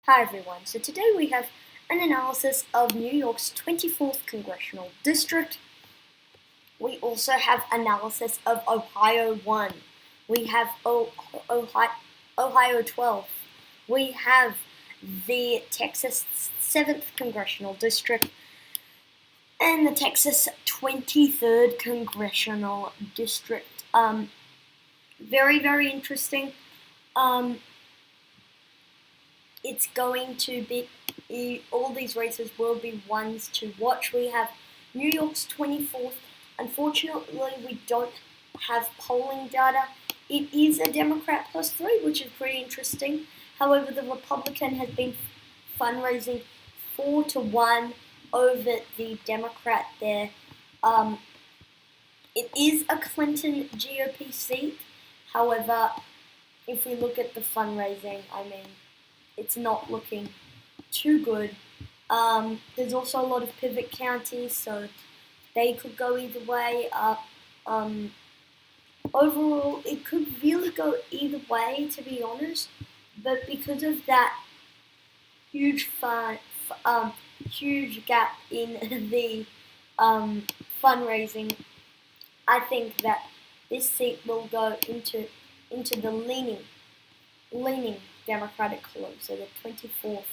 Hi everyone, so today we have an analysis of New York's 24th Congressional District. We also have analysis of Ohio 1. We have Ohio 12. We have the Texas 7th Congressional District and the Texas 23rd Congressional District. Very, very interesting. It's going to be, all these races will be ones to watch. We have New York's 24th. Unfortunately, we don't have polling data. It is a Democrat plus 3, which is pretty interesting. However, the Republican has been fundraising 4-1 over the Democrat there. It is a Clinton GOP seat. However, if we look at the fundraising, it's not looking too good. There's also a lot of pivot counties, so they could go either way. Overall, it could really go either way, to be honest. But because of that huge gap in the fundraising, I think that this seat will go into the leaning Democratic column. So the 24th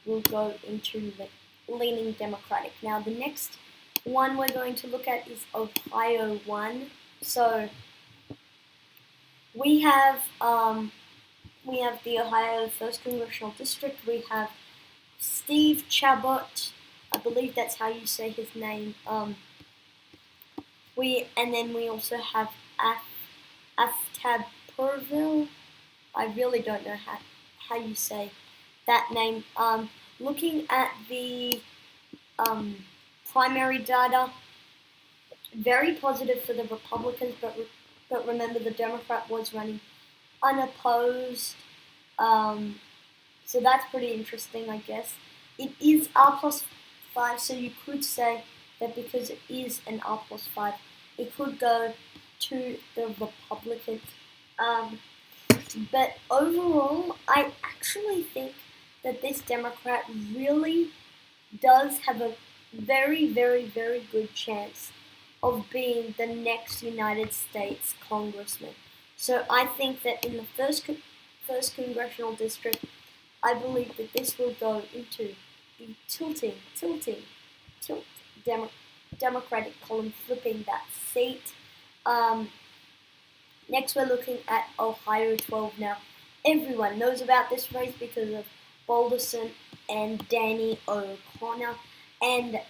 will go into the leaning Democratic. Now the next one we're going to look at is Ohio 1. So we have the Ohio 1st Congressional District. We have Steve Chabot. I believe that's how you say his name. We also have Aftab Purville. I really don't know how you say that name. Looking at the primary data, very positive for the Republicans, but remember the Democrat was running unopposed. So that's pretty interesting, I guess. It is R+5, so you could say that because it is an R+5, it could go to the Republicans. But overall, I actually think that this Democrat really does have a very, very, very good chance of being the next United States congressman. So I think that in the first congressional district, I believe that this will go into the tilt Democratic column, flipping that seat. Next, we're looking at Ohio 12 now. Everyone knows about this race because of Balderson and Danny O'Connor. And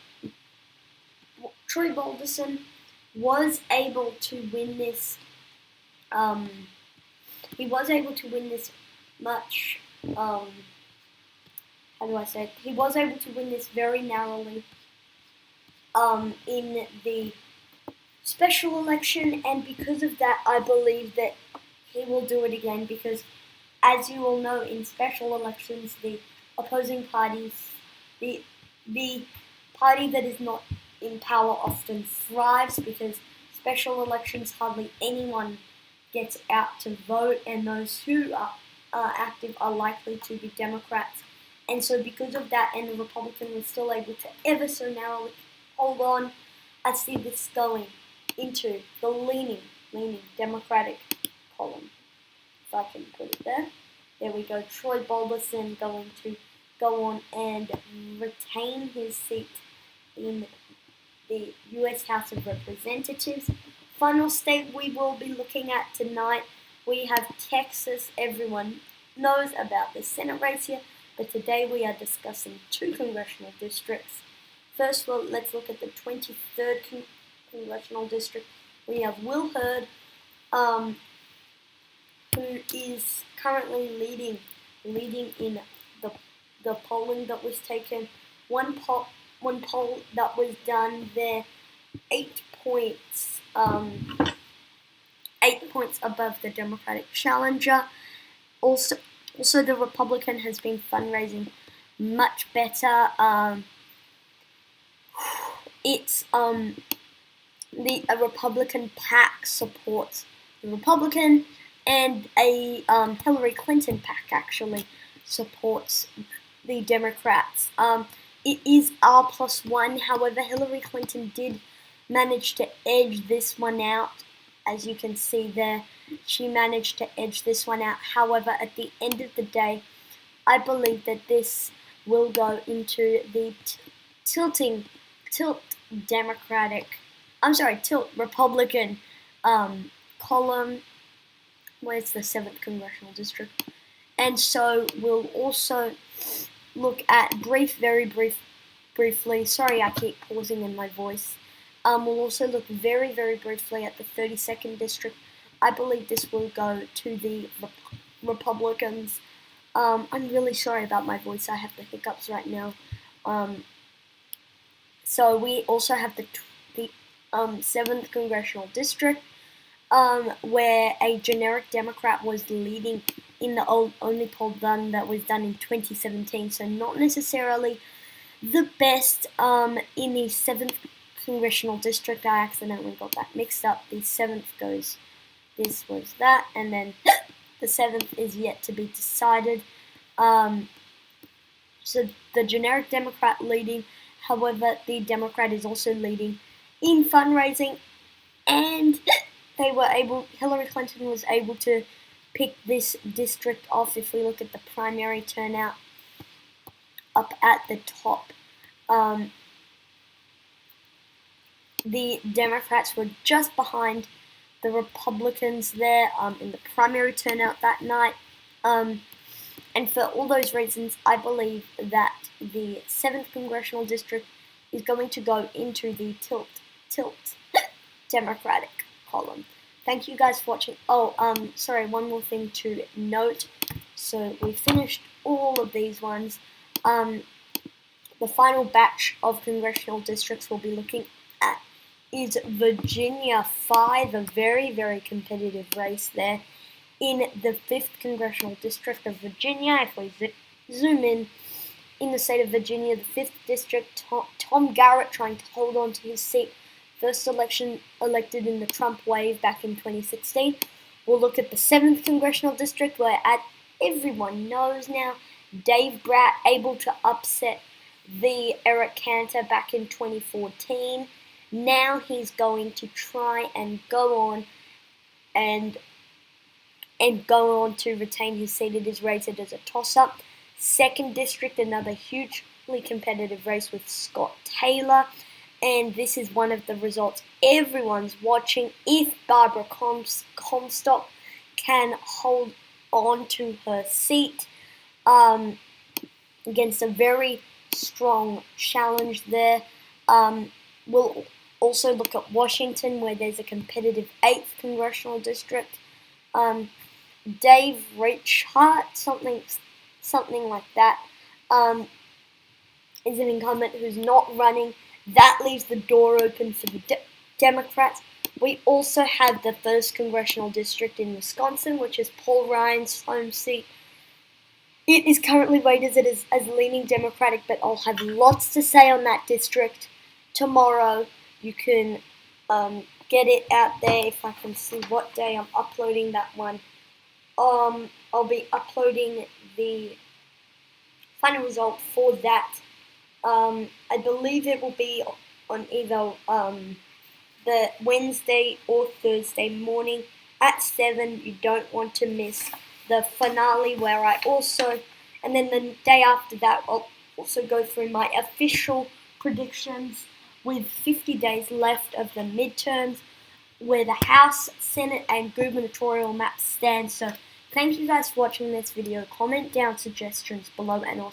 Troy Balderson was able to win this. He was able to win this much. How do I say it? He was able to win this very narrowly. In the special election, and because of that, I believe that he will do it again because, as you all know, in special elections, the opposing parties, the party that is not in power often thrives because special elections hardly anyone gets out to vote, and those who are active are likely to be Democrats. And so because of that, and the Republican was still able to ever so narrowly hold on, I see this going into the leaning Democratic column, if I can put it there. There we go. Troy Balderson going to go on and retain his seat in the U.S. House of Representatives. Final state we will be looking at tonight, we have Texas. Everyone knows about the Senate race here, but today we are discussing 2 congressional districts. First, let's look at the 23rd Congressional District. We have Will Hurd, who is currently leading in the polling that was taken. One poll that was done there, 8 points above the Democratic challenger. Also the Republican has been fundraising much better. It's a Republican PAC supports the Republican, and a Hillary Clinton PAC actually supports the Democrats. It is R+1. However, Hillary Clinton did manage to edge this one out. As you can see there, she managed to edge this one out. However, at the end of the day, I believe that this will go into the tilt Republican column. Where's the 7th Congressional District? And so we'll also look at very briefly. Sorry, I keep pausing in my voice. We'll also look very briefly at the 32nd District. I believe this will go to the Republicans. I'm really sorry about my voice. I have the hiccups right now. So we also have the 7th Congressional District, where a generic Democrat was leading in the only poll done that was done in 2017. So not necessarily the best in the 7th Congressional District. I accidentally got that mixed up. The 7th goes, this was that, and then the 7th is yet to be decided. So the generic Democrat leading, however, the Democrat is also leading in fundraising, and Hillary Clinton was able to pick this district off. If we look at the primary turnout up at the top, the Democrats were just behind the Republicans there in the primary turnout that night. And for all those reasons, I believe that the 7th Congressional District is going to go into the tilt Democratic column. Thank you guys for watching. Sorry, one more thing to note. So we finished all of these ones. The final batch of congressional districts we'll be looking at is Virginia 5, a very competitive race there. In the 5th Congressional District of Virginia, if we zoom in the state of Virginia, the 5th District, Tom Garrett trying to hold on to his seat. First election elected in the Trump wave back in 2016. We'll look at the 7th Congressional District, where everyone knows now, Dave Brat able to upset the Eric Cantor back in 2014. Now he's going to try and go on to retain his seat. It is rated as a toss-up. 2nd District, another hugely competitive race with Scott Taylor. And this is one of the results everyone's watching. If Barbara Comstock can hold on to her seat against a very strong challenge there. We'll also look at Washington, where there's a competitive 8th Congressional District. Dave Reichert, something like that, is an incumbent who's not running. That leaves the door open for the Democrats. We also have the 1st Congressional District in Wisconsin, which is Paul Ryan's home seat. It is currently rated as leaning Democratic, but I'll have lots to say on that district tomorrow. You can get it out there if I can see what day I'm uploading that one. I'll be uploading the final result for that. I believe it will be on either the Wednesday or Thursday morning at 7. You don't want to miss the finale, where and then the day after that, I'll also go through my official predictions with 50 days left of the midterms, where the House, Senate, and gubernatorial maps stand. So thank you guys for watching this video. Comment down suggestions below, and I'll